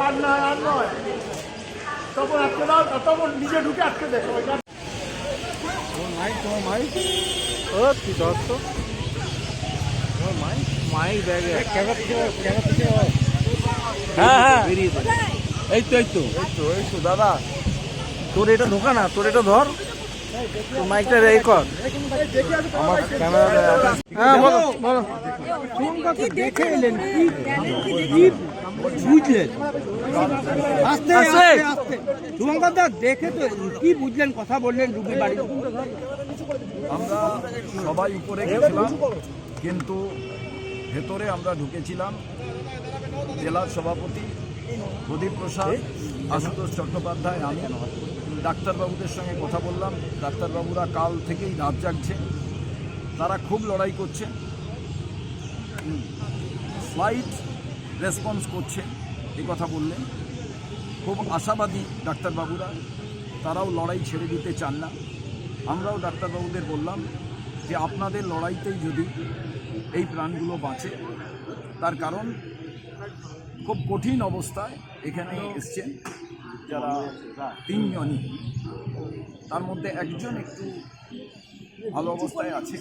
আর নয় তখন আটকে দাও, তখন নিজে ঢুকে আটকে দেয়। তোমার মাইক ও কি ধর তো তোমার মাইক ব্যাগে হ্যাঁ হ্যাঁ এই তো দাদা, তোর এটা ঢোকা না, তোর এটা ধর, তোর মাইকটা এই কর। আমার ক্যামেরা হ্যাঁ বলো বলো। দেখে এলেন কি বুঝলেন? আস্তে আস্তে আস্তে শুভঙ্কর দা, দেখে তো কি বুঝলেন? কথা বললেন রুগী বাড়ি। আমরা সবাই উপরে গেছিলাম, কিন্তু ভেতরে আমরা ঢুকেছিলাম জেলার সভাপতি প্রদীপ প্রসাদ, আশুতোষ চট্টোপাধ্যায়, আমি ডাক্তারবাবুদের সঙ্গে কথা বললাম। ডাক্তারবাবুরা কাল থেকেই রাত জাগছে, তারা খুব লড়াই করছে, ফ্লাইট রেসপন্স করছে এই কথা বললেন। খুব আশাবাদী ডাক্তারবাবুরা, তারাও লড়াই ছেড়ে দিতে চান না। আমরাও ডাক্তারবাবুদের বললাম যে আপনাদের লড়াইতেই যদি এই প্রাণগুলো বাঁচে, তার কারণ খুব কঠিন অবস্থায় এখানে এসছেন যারা তিনজনই, তার মধ্যে একজন একটু ভালো অবস্থায় আছে।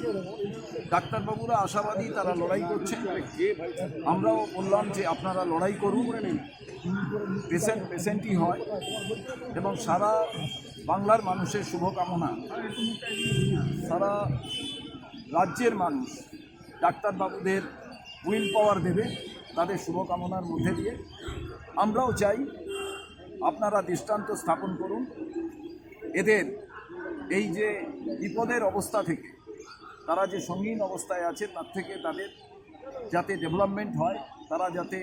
ডাক্তারবাবুরা আশাবাদী, তারা লড়াই করছেন। আমরাও বললাম যে আপনারা লড়াই করুন, পেশেন্টই হয়, এবং সারা বাংলার মানুষের শুভকামনা, সারা রাজ্যের মানুষ ডাক্তারবাবুদের উইল পাওয়ার দেবে তাদের শুভকামনার মধ্যে দিয়ে। আমরাও চাই আপনারা দৃষ্টান্ত স্থাপন করুন, এদের এই যে বিপদের অবস্থা থেকে, তারা যে সঙ্গীন অবস্থায় আছে তার থেকে তাদের যাতে ডেভেলপমেন্ট হয়, তারা যাতে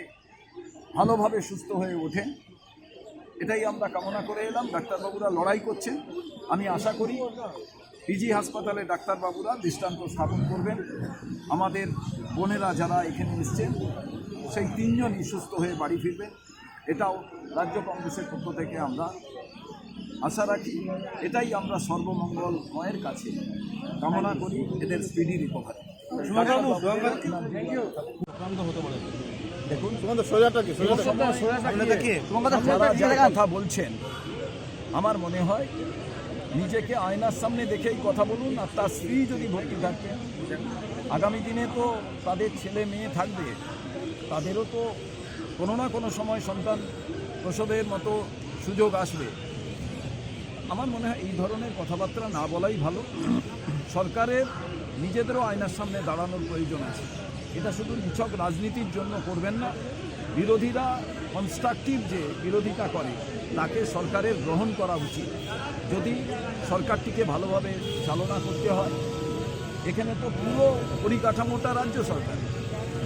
ভালোভাবে সুস্থ হয়ে ওঠেন, এটাই আমরা কামনা করে এলাম। ডাক্তারবাবুরা লড়াই করছেন, আমি আশা করি পিজি হাসপাতালে ডাক্তারবাবুরা দৃষ্টান্ত স্থাপন করবেন। আমাদের বোনেরা যারা এখানে এসছেন সেই তিনজনই সুস্থ হয়ে বাড়ি ফিরবেন, এটাও রাজ্য কংগ্রেসের পক্ষ থেকে আমরা আশা রাখি। এটাই আমরা সর্বমঙ্গলময়ের কাছে কামনা করি, এদের স্পিডি রিকভারি। দেখুন যারা কথা বলছেন, আমার মনে হয় নিজেকে আয়নার সামনে দেখেই কথা বলুন। আর তার স্ত্রী যদি ভর্তি থাকতেন, আগামী দিনে তো তাদের ছেলে মেয়ে থাকবে, তাদেরও তো কোনো না কোনো সময় সন্তান প্রসবের মতো সুযোগ আসবে। আমার মনে হয় এই ধরনের কথাবার্তা না বলাই ভালো। সরকারের নিজেদেরও আয়নার সামনে দাঁড়ানোর প্রয়োজন আছে। এটা শুধু নিছক রাজনীতির জন্য করবেন না। বিরোধীরা কনস্ট্রাকটিভ যে বিরোধিতা করে তাকে সরকারের গ্রহণ করা উচিত। যদি সরকারটিকে ভালোভাবে চালনা করতে হয়, এখানে তো পুরো পরিকাঠামোটা রাজ্য সরকার,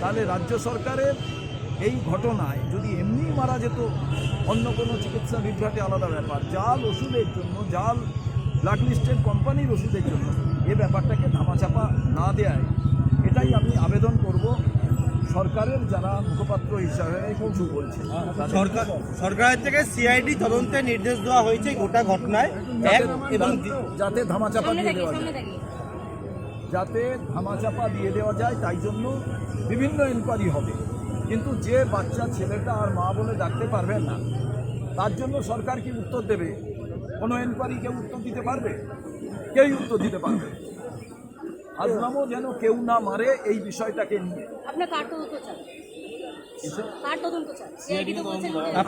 তাহলে রাজ্য সরকারের এই ঘটনায় যদি এমনি মারা যেত, অন্য কোনো চিকিৎসা বিভ্রাটে আলাদা ব্যাপার। জাল ওষুধের জন্য, জাল ব্ল্যাক লিস্টেড কোম্পানির ওষুধের জন্য এ ব্যাপারটাকে ধামাচাপা না দেয়, এটাই আমি আবেদন করব সরকারের যারা মুখপাত্র হিসাবে কিছু বলছে। সরকারের থেকে সিআইডি তদন্তের নির্দেশ দেওয়া হয়েছে গোটা ঘটনায়, এবং যাতে ধামাচাপা দিয়ে দেওয়া যায়, যাতে ধামাচাপা দিয়ে দেওয়া যায়, তাই জন্য বিভিন্ন এনকোয়ারি হবে। কিন্তু যে বাচ্চা ছেলেটা আর মা বলে ডাকতে পারবেন না, তার জন্য সরকার কি উত্তর দেবে? কোনো এনকোয়ারি কেউ উত্তর দিতে পারবে? কেউই উত্তর দিতে পারবে। আজলামও যেন কেউ না মারে এই বিষয়টাকে নিয়ে।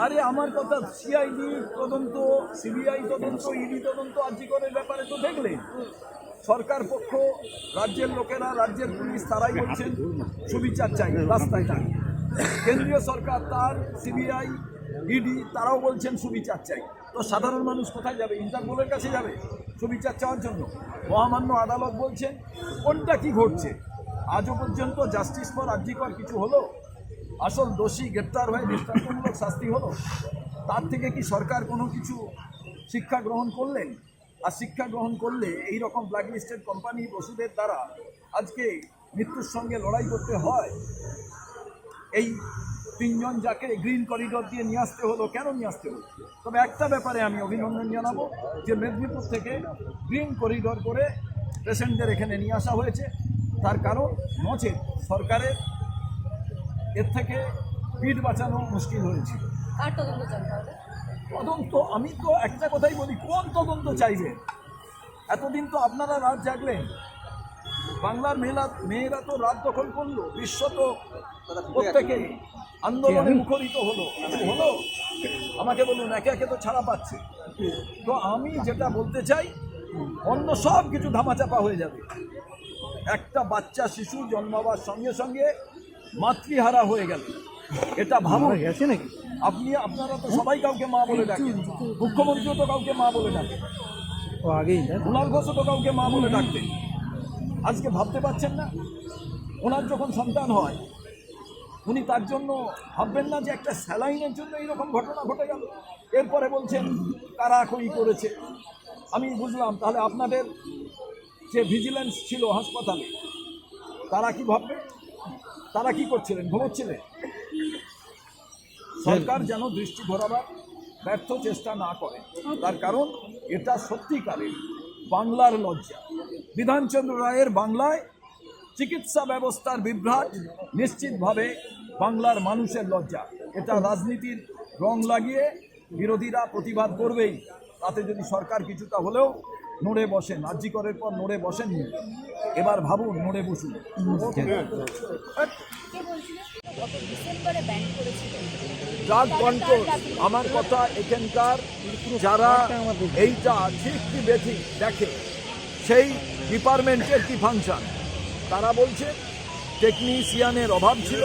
আরে আমার কথা, সিআইডি তদন্ত, সিবিআই তদন্ত, ইডি তদন্ত, আর্জিকরের ব্যাপারে তো দেখলেন সরকার পক্ষ, রাজ্যের লোকেরা, রাজ্যের পুলিশ, তারাই বলছেন সুবিচার চাই, রাস্তায় চাই। কেন্দ্রীয় সরকার, তার সিবিআই, ইডি, তারাও বলছেন সুবিচার চাই। তো সাধারণ মানুষ কোথায় যাবে? ইন্টারপোলের কাছে যাবে সুবিচার চাওয়ার জন্য? মহামান্য আদালত বলছেন কোনটা কি ঘটছে? আজও পর্যন্ত জাস্টিস ফর আরজিকর কিছু হলো? আসল দোষী গ্রেপ্তার হয়ে দৃষ্টান্তমূলক শাস্তি হলো? তার থেকে কি সরকার কোনো কিছু শিক্ষা গ্রহণ করলেন? আর শিক্ষা গ্রহণ করলে এই রকম ব্ল্যাক লিস্টেড কোম্পানি ওষুধের দ্বারা আজকে মৃত্যুর সঙ্গে লড়াই করতে হয়। এই তিনজন যাকে গ্রিন করিডোর দিয়ে নিয়ে আসতে হলো, কেন নিয়ে আসতে হলো? তবে একটা ব্যাপারে আমি অভিনন্দন জানাবো, যে মেদিনীপুর থেকে গ্রিন করিডোর করে পেশেন্টদের এখানে নিয়ে আসা হয়েছে। তার কারণ নচেত সরকারের এর থেকে পিঠ বাঁচানো মুশকিল হয়েছিল। কার তদন্ত চান তাহলে? তদন্ত আমি তো একটা কথাই বলি, কোন তদন্ত চাইবেন? এতদিন তো আপনারা রাত জাগলেন, বাংলার মেয়েরা তো রাত দখল করলো, বিশ্ব তো প্রত্যেকে আন্দোলনে মুখরিত হলো, হলো। আমাকে বলুন, একে একে তো ছাড়া পাচ্ছে। তো আমি যেটা বলতে চাই, অন্য সব কিছু ধামাচাপা হয়ে যাবে। একটা বাচ্চা শিশু জন্মাবার সঙ্গে সঙ্গে মাতৃহারা হয়ে গেল, এটা ভাবুন। গেছে নাকি? আপনারা তো সবাই কাউকে মা বলে ডাকেন, মুখ্যমন্ত্রীও তো কাউকে মা বলে ডাকেন, ও আগেই না? কুণাল ঘোষও তো কাউকে মা বলে ডাকতেন। আজকে ভাবতে পারছেন না? ওনার যখন সন্তান হয়, উনি তার জন্য ভাববেন না যে একটা স্যালাইনের জন্য এইরকম ঘটনা ঘটে গেল? এরপরে বলছেন কারাখড়ি করেছে। আমি বুঝলাম, তাহলে আপনাদের যে ভিজিলেন্স ছিল হাসপাতালে, তারা কি ভাববে? তারা কি করছিলেন? ঘুমোচ্ছিলেন? সরকার যেন দৃষ্টি ঘোরাবার ব্যর্থ চেষ্টা না করে, তার কারণ এটা সত্যিকারের বাংলার লজ্জা। বিধানচন্দ্র রায়ের বাংলায় চিকিৎসা ব্যবস্থার বিভ্রাট নিশ্চিতভাবে বাংলার মানুষের লজ্জা। এটা রাজনীতির রং লাগিয়ে বিরোধীরা প্রতিবাদ করবেই, তাতে যদি সরকার কিছুটা হলেও নড়ে বসেন। আর্জিকরের পর নড়ে বসেননি, এবার ভাবুন নড়ে বসুন। গত ডিসেম্বরে ব্যান করেছিল। ড্রাগ কন্ট্রোল, আমার কথা, এখানকার যারা এইটা ঠিক কি বেঠিক দেখে, সেই ডিপার্টমেন্টের কি ফাংশন, তারা বলছে টেকনিশিয়ানের অভাব ছিল,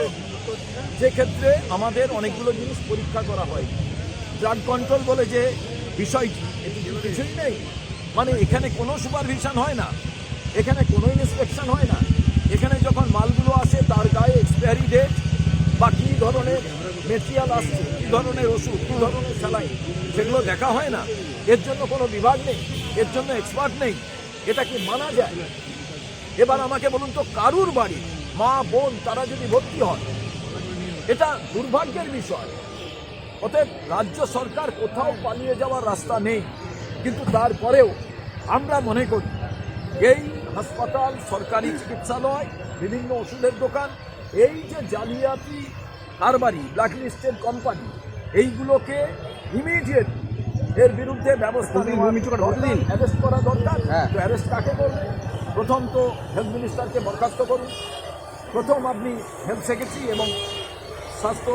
যে ক্ষেত্রে আমাদের অনেকগুলো জিনিস পরীক্ষা করা হয়। ড্রাগ কন্ট্রোল বলে যে বিষয়টি, এটি কিছুই নেই। মানে এখানে কোনো সুপারভিশন হয় না, এখানে কোনো ইন্সপেকশন হয় না। এখানে যখন মালগুলো আসে, তার গায়ে এক্সপায়ারি ডেট বা কী ধরনের মেটেরিয়াল আসছে, কী ধরনের ওষুধ, কী ধরনের স্যালাইন, সেগুলো দেখা হয় না। এর জন্য কোনো বিভাগ নেই, এর জন্য এক্সপার্ট নেই। এটা কি মানা যায়? এবার আমাকে বলুন তো, কারুর বাড়ি মা বোন তারা যদি ভর্তি হয়, এটা দুর্ভাগ্যের বিষয়। অতএব রাজ্য সরকার কোথাও পালিয়ে যাওয়ার রাস্তা নেই, কিন্তু তারপরেও আমরা মনে করি এই হাসপাতাল, সরকারি চিকিৎসালয়, বিভিন্ন ওষুধের দোকান, এই যে জালিয়াতি কারবারি, ব্ল্যাকলিস্টেড কোম্পানি, এইগুলোকে ইমিডিয়েট এর বিরুদ্ধে ব্যবস্থা অ্যারেস্ট করা দরকার। তো অ্যারেস্ট কাকে করবে? প্রথম তো হেলথ মিনিস্টারকে বরখাস্ত করুন। প্রথম আপনি হেলথ সেক্রেটারি এবং স্বাস্থ্য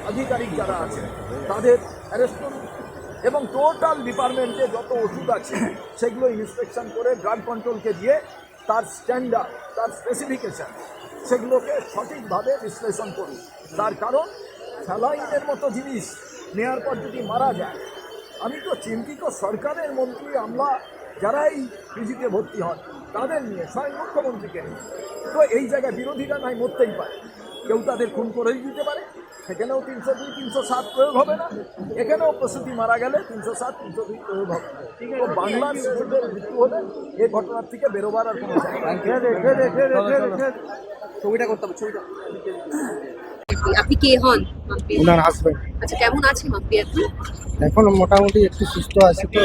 আধিকারিক যারা আছেন তাদের অ্যারেস্ট করুন, এবং টোটাল ডিপার্টমেন্টে যত ওষুধ আছে সেগুলো ইন্সপেকশন করে ড্রাগ কন্ট্রোলকে দিয়ে তার স্ট্যান্ডার্ড, তার স্পেসিফিকেশান, সেগুলোকে সঠিকভাবে বিশ্লেষণ করুন। তার কারণ স্যালাইনের মতো জিনিস নেওয়ার পর যদি মারা যায়, আমি তো চিন্তিত সরকারের মন্ত্রী আমলা যারা এই পিজিতে ভর্তি হন তাদের নিয়ে, স্বয়ং মুখ্যমন্ত্রীকে নিয়ে। তো এই জায়গায় বিরোধীরা নাই মরতেই পারে, কেউ তাদের খুন করেই দিতে পারে, সেখানেও 302, 307 প্রয়োগ হবে না। এখানেও প্রসূতি মারা গেলে 307, 302 প্রয়োগ হবে। তো বাংলার শিশুদের মৃত্যু হলে এই ঘটনার থেকে বেরোবার আর কোনো ছবিটা করতে হবে, ছবিটা। আপনি কে হন? মাম্পি। ওনার হাজবেন্ড। আচ্ছা, কেমন আছে মাম্পি এখন? এখন মোটামুটি একটু সুস্থ আছে তো।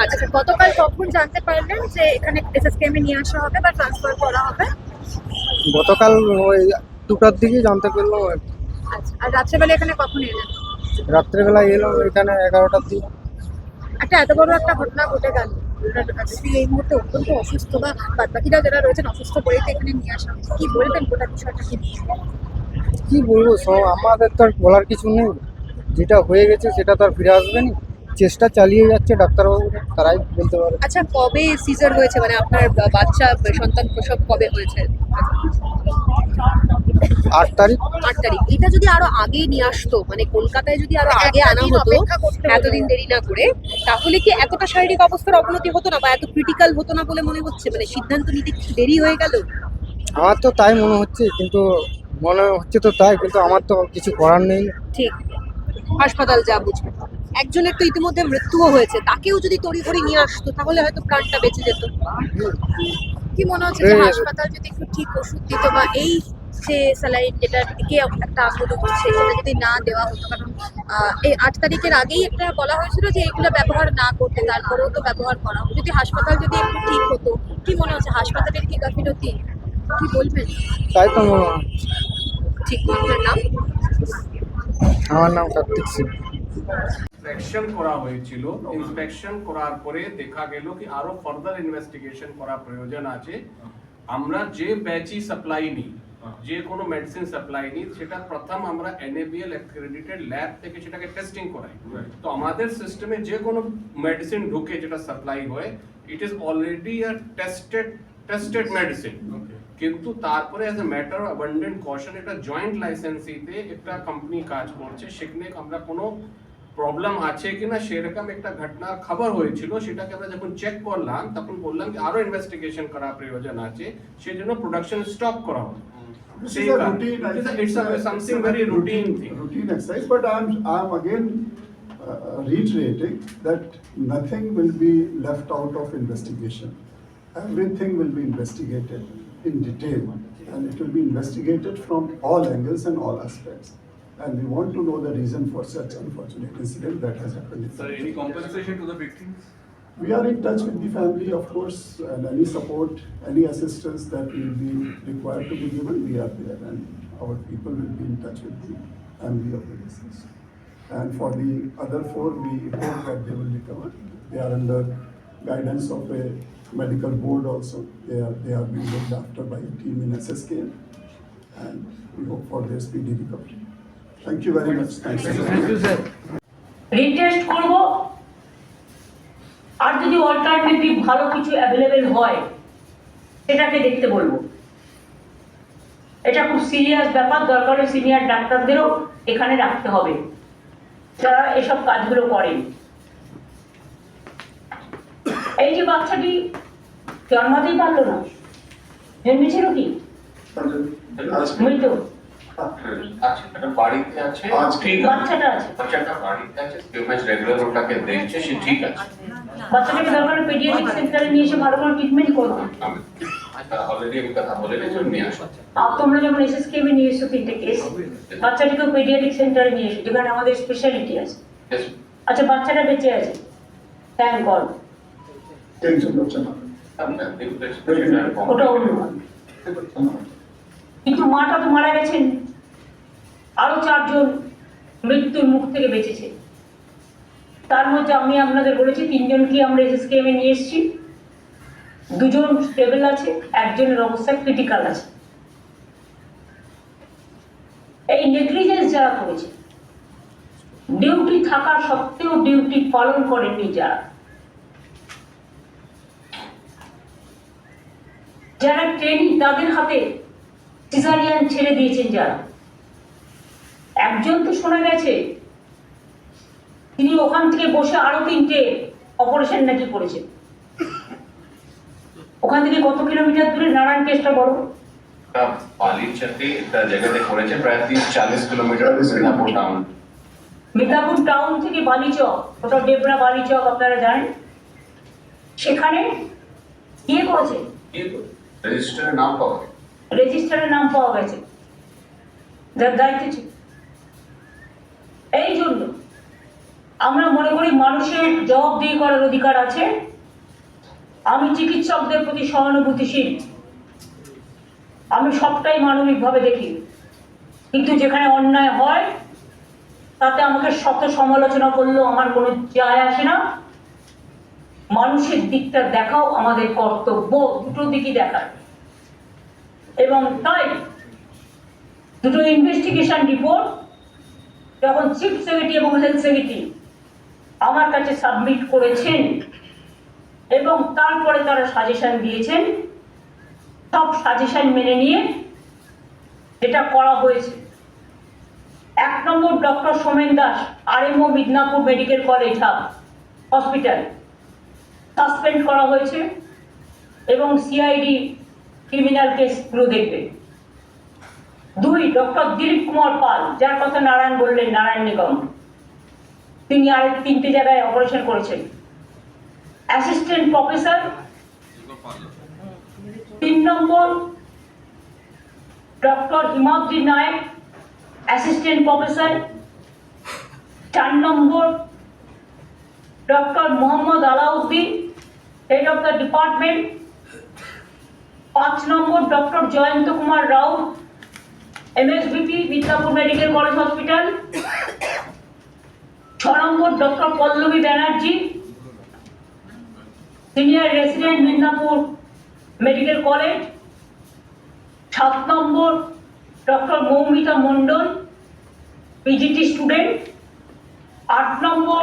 আচ্ছা, গতকাল কখন জানতে পারলেন যে এখানে এসএসকেএমে নিয়ে আসা হবে বা ট্রান্সফার করা হবে? গতকাল ওই 2টার দিকে জানতে পারলাম। আচ্ছা, আর রাত্রেবেলা এখানে কখন এলেন? রাত্রেবেলা এলাম এখানে 11টার দিকে। এত বড় একটা ঘটনা ঘটে গেল, স্ত্রী এই মুহূর্তে অত্যন্ত অসুস্থ, বা বাদবাকিরা যারা রয়েছেন অসুস্থ বলেই তো এখানে নিয়ে আসা হচ্ছে। কি বলবেন গোটা বিষয়টাকে নিয়ে? কি বলবো, আমাদের তো আর বলার কিছু নেই। যেটা হয়ে গেছে সেটা তো আর ফিরে আসবে না। চেষ্টা চালিয়ে যাচ্ছে ডাক্তারবাবুরা, তারাই বলতে পারে। আচ্ছা, কবে সিজার হয়েছে, মানে আপনার বাচ্চা সন্তান প্রসব কবে হয়েছে? 8 তারিখ। 8 তারিখ। এটা যদি আরো আগে নিয়ে আসতো, মানে কলকাতায় যদি আরো আগে আনা হতো, এতদিন দেরি না করে, তাহলে কি এতটা শারীরিক অবস্থার অবনতি হতো না বা এত ক্রিটিক্যাল হতো না বলে মনে হচ্ছে? মানে সিদ্ধান্ত নিতে কি দেরি হয়ে গেল? আমার তো তাই মনে হচ্ছে, কিন্তু মনে হচ্ছে তো তাই, কিন্তু আমার তো কিছু করার নেই। ঠিক, হাসপাতাল যা বুঝবে। একজনের তো ইতিমধ্যে মৃত্যুও হয়েছে, তাকেও যদি তড়িঘড়ি নিয়ে আসতো তাহলে হয়তো প্রাণটা বেঁচে যেত। কি মনে হচ্ছে যে হাসপাতাল যদি একটু ঠিক ওষুধ দিত, বা এই যে স্যালাইন যেটার দিকে একটা আন্দোলন হচ্ছে সেটা যদি না দেওয়া হতো, কারণ এই 8 তারিখের আগেই একটা বলা হয়েছিল যে এগুলো ব্যবহার না করতে, তারপরেও তো ব্যবহার করা হতো। যদি হাসপাতাল যদি একটু ঠিক হতো, কি মনে হচ্ছে হাসপাতালের কি গাফিলতি? কি বলবেন? তাই তো মনে হচ্ছে। ঠিক, আপনার নাম? আমার নাম কার্তিক সিং। ইন্সপেকশন করা হয়েছিল, ইন্সপেকশন করার পরে দেখা গেল কি আরো ফার্দার ইনভেস্টিগেশন করা প্রয়োজন আছে। আমরা যে ব্যাচই সাপ্লাই নিই, যে কোনো মেডিসিন সাপ্লাই নিই, সেটা প্রথম আমরা NABL অ্যাক্রেডিটেড ল্যাব থেকে সেটাকে টেস্টিং করাই। তো আমাদের সিস্টেমে যে কোনো মেডিসিন ঢুকে যেটা সাপ্লাই হয়, it is already a tested medicine. কিন্তু তারপরে as a matter of abundant caution এটা জয়েন্ট লাইসেন্সিতে একটা কোম্পানি কাজ করছে, সেখানে আমরা কোনো প্রবলেম আছে কিনা সেরকম একটা ঘটনার খবর হয়েছিল। সেটাকে আমরা যখন চেক করলাম তখন বললাম কি আরো ইনভেস্টিগেশন করা প্রয়োজন আছে, সেজন্য প্রোডাকশন স্টপ করা হলো। This is a routine, I think, It's something very routine thing. routine exercise, but I'm again reiterating that nothing will be left out of investigation. Everything will be investigated in detail, and it will be investigated from all angles and all aspects. And we want to know the reason for such unfortunate incident that has happened. Sir, any compensation to the victims? We are in touch with the family, of course, and any support, any assistance that will be required to be given, we are there, and our people will be in touch with the family of the deceased. And for the other 4, we hope that they will recover. They are under guidance of a medical board also. They are being looked after by a team in SSKM, and we hope for their speedy recovery. Thank you very much. Thank you, sir. Retest করব, আর যদি alternative ভালো কিছু available হয় সেটাকে দেখতে বলবো। এটা খুব সিরিয়াস ব্যাপার, দরকার হলে সিনিয়র ডাক্তারদেরও এখানে রাখতে হবে যারা এসব কাজগুলো করেন। এই যে বাচ্চাটি জন্মাতেই পারলো না, জন্মেছিল কি মৃত? বাড়িতে আছে, ঠিক আছে, বাচ্চাটা বাড়িতে আছে, পেমেন্ট রেগুলার ওটাকে দেখছে, সে ঠিক আছে। বাচ্চাটাকে দরকার পেডিয়াট্রিক সেন্টারে নিয়ে এসে ভালো করে ট্রিটমেন্ট করবো। অলরেডি আমি কথা বলে গেছি, নিয়ে আসো। আর তোমরা যেমন SSKM নিয়ে এসছো 3টে কেস, বাচ্চাটিকেও পেডিয়াট্রিক সেন্টারে নিয়ে এসো যেখানে আমাদের স্পেশালিটি আছে। আচ্ছা, বাচ্চাটা বেঁচে আছে, থ্যাংক গড। ওটা অনুমান, কিন্তু মাটা তো মারা গেছেন, আরো 4 জন মৃত্যুর মুখ থেকে বেঁচেছে। তার মধ্যে আমি আপনাদের বলেছি 3 জনকে আমরা SSKM নিয়ে এসেছি, 2 জন স্টেবল আছে, 1 জনের অবস্থা ক্রিটিক্যাল আছে। এই নেগলিজেন্স যারা করেছে, ডিউটি থাকা সত্ত্বেও ডিউটি পালন করেননি যারা ট্রেনিং, তাদের হাতে সিজারিয়ান ছেড়ে দিয়েছেন যারা। একজন তো শোনা গেছে তিনি ওখান থেকে বসে আরো 3টে অপারেশন নাকি করেছেন। ওখান থেকে কত কিলোমিটার দূরে নারায়ণ কেসটা বড় বালিচাতে একটা জায়গাতে করেছে, প্রায় 30-40 kilometre Midnapore town. Midnapore town থেকে বালিচক, ওটা ডেবরা বালিচক আপনারা জানেন, সেখানে গিয়ে করেছে। রেজিস্টারের নাম পাওয়া গেছে, রেজিস্টারের নাম পাওয়া গেছে যার দায়িত্ব ছিল। এই জন্য আমরা মনে করি মানুষের জবাবদিহি করার অধিকার আছে। আমি চিকিৎসকদের প্রতি সহানুভূতিশীল, আমি সবটাই মানবিকভাবে দেখি, কিন্তু যেখানে অন্যায় হয় তাতে আমাকে শত সমালোচনা করলেও আমার কোনো যায় আসে না। মানুষের দিকটা দেখাও আমাদের কর্তব্য, দুটো দিকই দেখার। এবং তাই 2টো ইনভেস্টিগেশন রিপোর্ট যখন চিফ সেক্রেটারি এবং হেলথ সেক্রেটারি আমার কাছে সাবমিট করেছেন এবং তারপরে তারা সাজেশন দিয়েছেন, সব সাজেশন মেনে নিয়ে যেটা করা হয়েছে, 1 number doctor Somen Das, RMO Midnapore medical college hospital, suspend করা হয়েছে এবং CID ক্রিমিনাল কেসগুলো দেখবে। 2 ডক্টর দিলীপ কুমার পাল, যার কথা নারায়ণ বললেন, নারায়ণ নিগম, তিনি আর 3টে জায়গায় অপারেশন করেছেন। Assistant professor 3 number doctor Himadri Nayak, assistant professor. 4 number doctor Mohammad Alauddin, head of the department. 5 number doctor Jayanta Kumar Raut, MSBP Midnapore medical college hospital. 6 number doctor Pallabi Banerjee, senior resident Midnapore medical college. 7 number doctor Moumita Mondal, PGT student. 8 number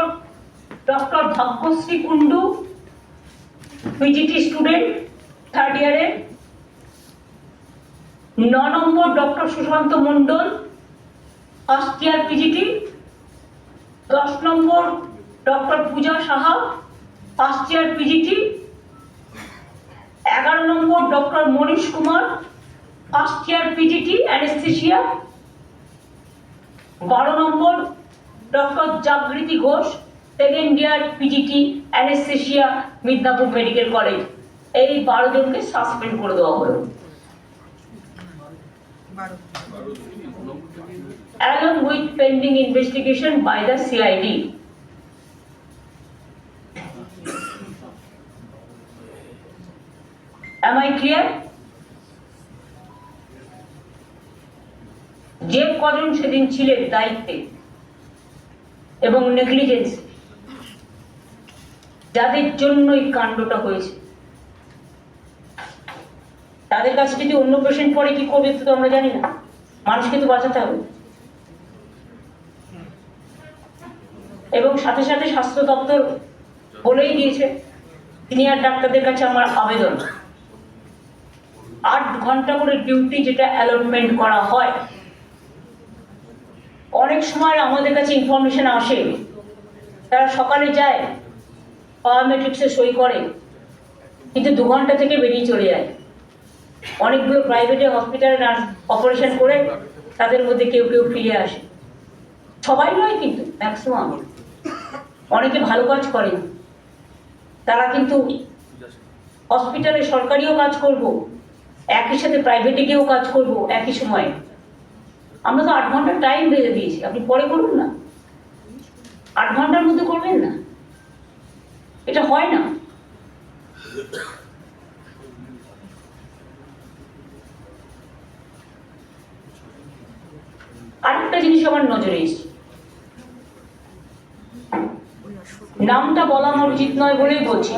doctor Bhagyashree Kundu, PGT student, 3rd ইয়ারে। 9 number doctor Sushanta Mondal, 1st year PGT. 10 number doctor পূজা Saha, 1st year PGT. 11 number doctor Manish Kumar, 1st year PGT anaesthesia. 12 number doctor Jagriti Ghosh, 2nd year PGT anaesthesia, Midnapore medical college. এই 12 জনকে suspend করে দেওয়া হলো, along with pending investigation by the CID. Am I clear? যে কজন সেদিন ছিলেন দায়িত্বে এবং নেগলিজেন্স, যাদের জন্য এই কাণ্ডটা হয়েছে, তাদের কাছে যদি অন্য পেশেন্ট পড়ে কি করবে তো আমরা জানি না। মানুষকে তো বাঁচাতে হবে। এবং সাথে সাথে স্বাস্থ্য দপ্তর বলেই দিয়েছে, সিনিয়র ডাক্তারদের কাছে আমার আবেদন, 8 ঘন্টা করে ডিউটি যেটা অ্যালটমেন্ট করা হয়, অনেক সময় আমাদের কাছে ইনফরমেশন আসে তারা সকালে যায়, বায়োমেট্রিক্সে সই করে, কিন্তু 2 ঘন্টা থেকে বেরিয়ে চলে যায়। অনেকগুলো প্রাইভেটে হসপিটালে নার্স অপারেশন করে তাদের মধ্যে কেউ কেউ ফিরে আসে, সবাই নয় কিন্তু ম্যাক্সিমাম। অনেকে ভালো কাজ করেন, তারা কিন্তু হসপিটালে সরকারিও কাজ করব, একই সাথে প্রাইভেটে গিয়েও কাজ করব একই সময়ে। আমরা তো 8 ঘন্টার টাইম বেঁধে দিয়েছি, আপনি পরে করুন না, 8 ঘন্টার মধ্যে করবেন না, এটা হয় না। আরেকটা জিনিস আমার নজরে এসেছে, নামটা বলা আমার উচিত নয় বলেই বলছি।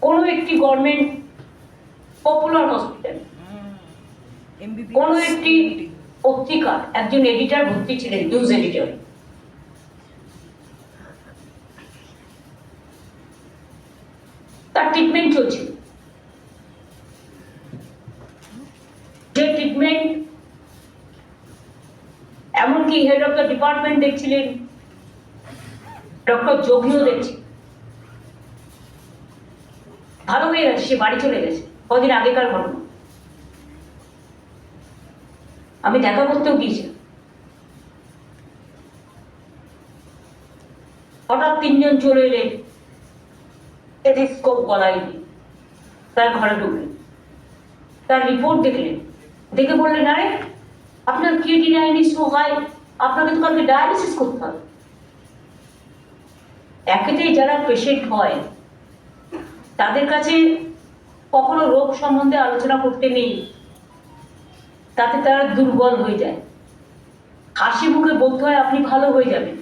কোনো একটি গভর্নমেন্ট পপুলার হসপিটাল, কোনো একটি পত্রিকার একজন এডিটর ভর্তি ছিলেন, নিউজ এডিটর। তার ট্রিটমেন্ট চলছিল, যে ট্রিটমেন্ট এমনকি হেড অফ দ্য ডিপার্টমেন্ট দেখছিলেন, ডক্টর যোগীও দেখছি, ভালো হয়ে গেছে, সে বাড়ি চলে গেছে, কদিন আগেকার ঘটনা। আমি দেখা করতেও গিয়েছি, হঠাৎ 3 জন চলে এলেন, টেলিস্কোপ গলায় দিয়ে তার ঘরে ঢুকলেন, তার রিপোর্ট দেখলেন, দেখে বললেন, আরে আপনার ক্রিয়েটিনিন ইজ সো হাই, আপনাকে তো কালকে ডায়ালিসিস করতে হবে। একেতেই যারা পেশেন্ট হয় তাদের কাছে কখনো রোগ সম্বন্ধে আলোচনা করতে নেই, তাতে তারা দুর্বল হয়ে যায়। হাসি মুখে বলতে হয় আপনি ভালো হয়ে যাবেন,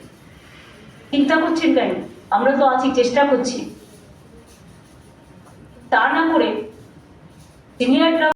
চিন্তা করছেন কেন, আমরা তো আছি, চেষ্টা করছি। তা না করে সিনিয়ররা